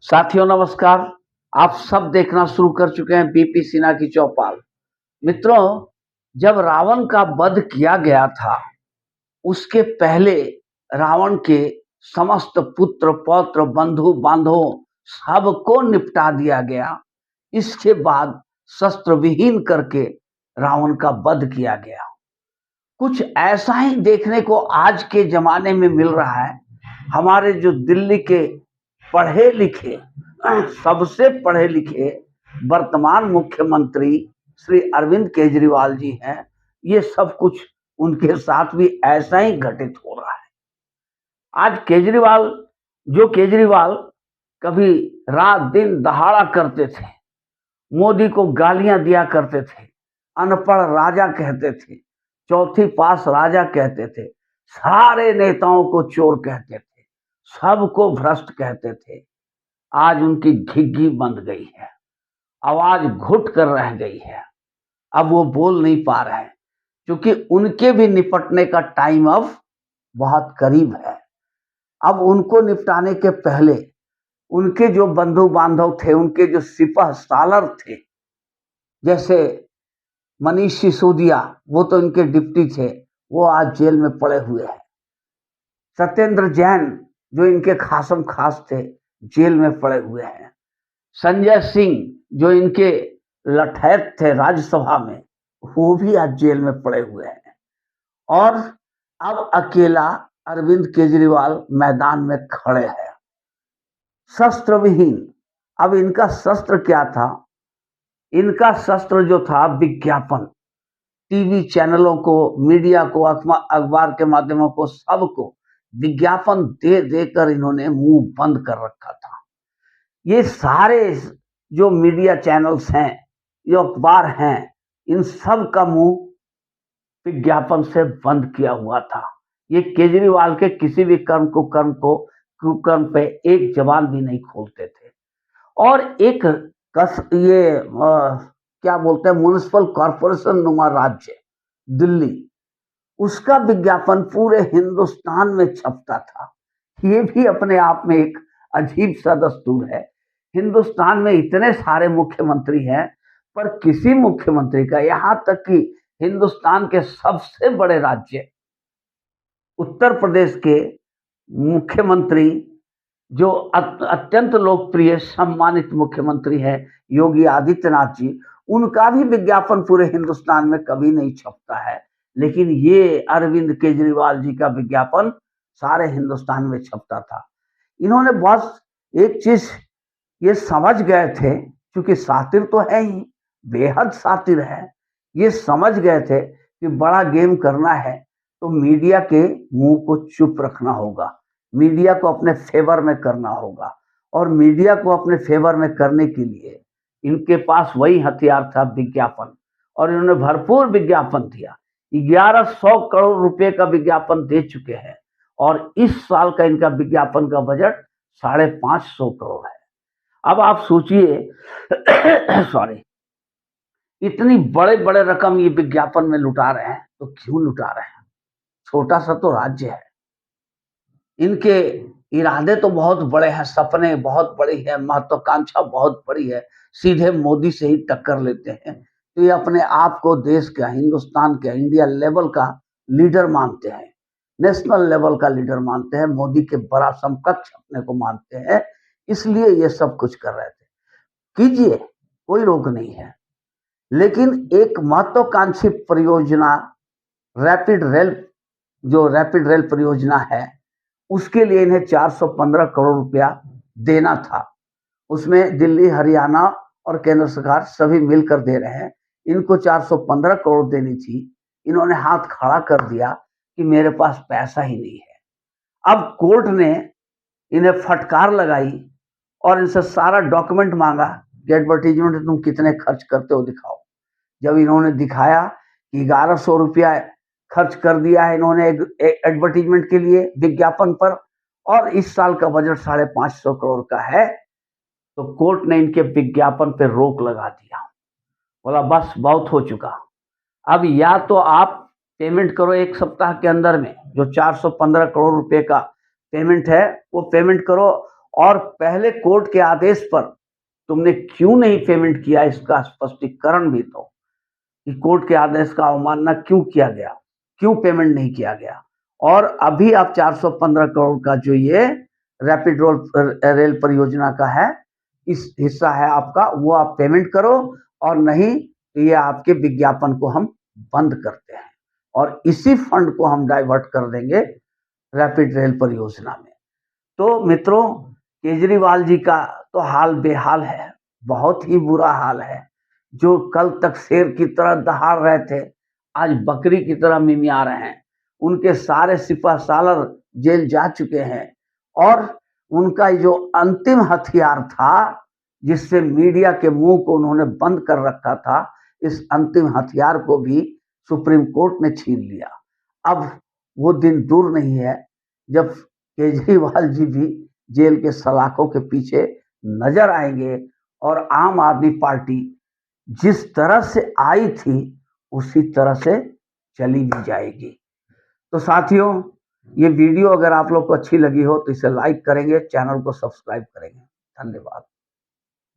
साथियों नमस्कार। आप सब देखना शुरू कर चुके हैं बीपी सिन्हा की चौपाल। मित्रों, जब रावण का वध किया गया था उसके पहले रावण के समस्त पुत्र पौत्र बंधु बांधवों सबको निपटा दिया गया। इसके बाद शस्त्र विहीन करके रावण का वध किया गया। कुछ ऐसा ही देखने को आज के जमाने में मिल रहा है। हमारे जो दिल्ली के पढ़े लिखे सबसे पढ़े लिखे वर्तमान मुख्यमंत्री श्री अरविंद केजरीवाल जी हैं, ये सब कुछ उनके साथ भी ऐसा ही घटित हो रहा है। आज केजरीवाल कभी रात दिन दहाड़ा करते थे, मोदी को गालियां दिया करते थे, अनपढ़ राजा कहते थे, चौथी पास राजा कहते थे, सारे नेताओं को चोर कहते थे, सबको भ्रष्ट कहते थे। आज उनकी घिघी बंद गई है, आवाज घुट कर रह गई है। अब वो बोल नहीं पा रहे हैं क्योंकि उनके भी निपटने का टाइम अब बहुत करीब है। अब उनको निपटाने के पहले उनके जो बंधु बांधव थे, उनके जो सिपह सालर थे, जैसे मनीष सिसोदिया, वो तो इनके डिप्टी थे, वो आज जेल में पड़े हुए हैं। सत्येंद्र जैन जो इनके खासम खास थे, जेल में पड़े हुए हैं। संजय सिंह जो इनके लठैत थे राज्यसभा में, वो भी आज जेल में पड़े हुए हैं। और अब अकेला अरविंद केजरीवाल मैदान में खड़े हैं, शस्त्र विहीन। अब इनका शस्त्र क्या था? इनका शस्त्र जो था विज्ञापन। टीवी चैनलों को, मीडिया को, अखबार के माध्यमों को, सबको विज्ञापन दे देकर इन्होंने मुंह बंद कर रखा था। ये सारे जो मीडिया चैनल्स हैं, जो अखबार हैं, इन सब का मुंह विज्ञापन से बंद किया हुआ था। ये केजरीवाल के किसी भी कुकर्म पे एक जबान भी नहीं खोलते थे। और एक क्या बोलते हैं, म्युनिसिपल कॉरपोरेशन नुमा राज्य दिल्ली, उसका विज्ञापन पूरे हिंदुस्तान में छपता था। ये भी अपने आप में एक अजीब सा दस्तूर है। हिंदुस्तान में इतने सारे मुख्यमंत्री हैं, पर किसी मुख्यमंत्री का, यहां तक कि हिंदुस्तान के सबसे बड़े राज्य उत्तर प्रदेश के मुख्यमंत्री, जो अत्यंत लोकप्रिय सम्मानित मुख्यमंत्री है योगी आदित्यनाथ जी, उनका भी विज्ञापन पूरे हिंदुस्तान में कभी नहीं छपता है। लेकिन ये अरविंद केजरीवाल जी का विज्ञापन सारे हिंदुस्तान में छपता था। इन्होंने बस एक चीज ये समझ गए थे, क्योंकि सातिर तो है ही, बेहद सातिर है। ये समझ गए थे कि बड़ा गेम करना है तो मीडिया के मुंह को चुप रखना होगा, मीडिया को अपने फेवर में करना होगा। और मीडिया को अपने फेवर में करने के लिए इनके पास वही हथियार था, विज्ञापन। और इन्होंने भरपूर विज्ञापन दिया। 1100 करोड़ रुपए का विज्ञापन दे चुके हैं। और इस साल का इनका विज्ञापन का बजट 550 करोड़ है। अब आप सोचिए सॉरी, इतनी बड़े बड़े रकम ये विज्ञापन में लुटा रहे हैं, तो क्यों लुटा रहे हैं? छोटा सा तो राज्य है। इनके इरादे तो बहुत बड़े हैं, सपने बहुत बड़ी है, महत्वाकांक्षा बहुत बड़ी है, सीधे मोदी से ही टक्कर लेते हैं। तो ये अपने आप को देश का, हिंदुस्तान के, इंडिया लेवल का लीडर मानते हैं, नेशनल लेवल का लीडर मानते हैं, मोदी के बड़ा समकक्ष अपने को मानते हैं। इसलिए ये सब कुछ कर रहे थे। कीजिए, कोई रोक नहीं है। लेकिन एक महत्वाकांक्षी परियोजना रैपिड रेल परियोजना है, उसके लिए इन्हें 415 करोड़ रुपया देना था। उसमें दिल्ली, हरियाणा और केंद्र सरकार सभी मिलकर दे रहे हैं। इनको 415 करोड़ देनी थी। इन्होंने हाथ खड़ा कर दिया कि मेरे पास पैसा ही नहीं है। अब कोर्ट ने इन्हें फटकार लगाई और इनसे सारा डॉक्यूमेंट मांगा कि एडवर्टीजमेंट तुम कितने खर्च करते हो दिखाओ। जब इन्होंने दिखाया कि 1100 रुपया खर्च कर दिया है इन्होंने एडवर्टीजमेंट के लिए, विज्ञापन पर, और इस साल का बजट 550 करोड़ का है, तो कोर्ट ने इनके विज्ञापन पे रोक लगा दिया। बोला बस बहुत हो चुका। अब या तो आप पेमेंट करो एक सप्ताह के अंदर में, जो 415 करोड़ रुपए का पेमेंट है वो पेमेंट करो, और पहले कोर्ट के आदेश पर तुमने क्यों नहीं पेमेंट किया, इसका स्पष्टीकरण भी दो कि कोर्ट के आदेश का अवमानना क्यों किया गया, क्यों पेमेंट नहीं किया गया। और अभी आप 415 करोड़ का जो ये रैपिड रेल परियोजना का है, इस हिस्सा है आपका, वो आप पेमेंट करो, और नहीं तो ये आपके विज्ञापन को हम बंद करते हैं और इसी फंड को हम डाइवर्ट कर देंगे रैपिड रेल परियोजना में। तो मित्रों, केजरीवाल जी का तो हाल बेहाल है, बहुत ही बुरा हाल है। जो कल तक शेर की तरह दहाड़ रहे थे, आज बकरी की तरह मिमिया रहे हैं। उनके सारे सिपह सालर जेल जा चुके हैं और उनका जो अंतिम हथियार था, जिससे मीडिया के मुंह को उन्होंने बंद कर रखा था, इस अंतिम हथियार को भी सुप्रीम कोर्ट ने छीन लिया। अब वो दिन दूर नहीं है जब केजरीवाल जी भी जेल के सलाखों के पीछे नजर आएंगे और आम आदमी पार्टी जिस तरह से आई थी उसी तरह से चली भी जाएगी। तो साथियों, ये वीडियो अगर आप लोग को अच्छी लगी हो तो इसे लाइक करेंगे, चैनल को सब्सक्राइब करेंगे। धन्यवाद।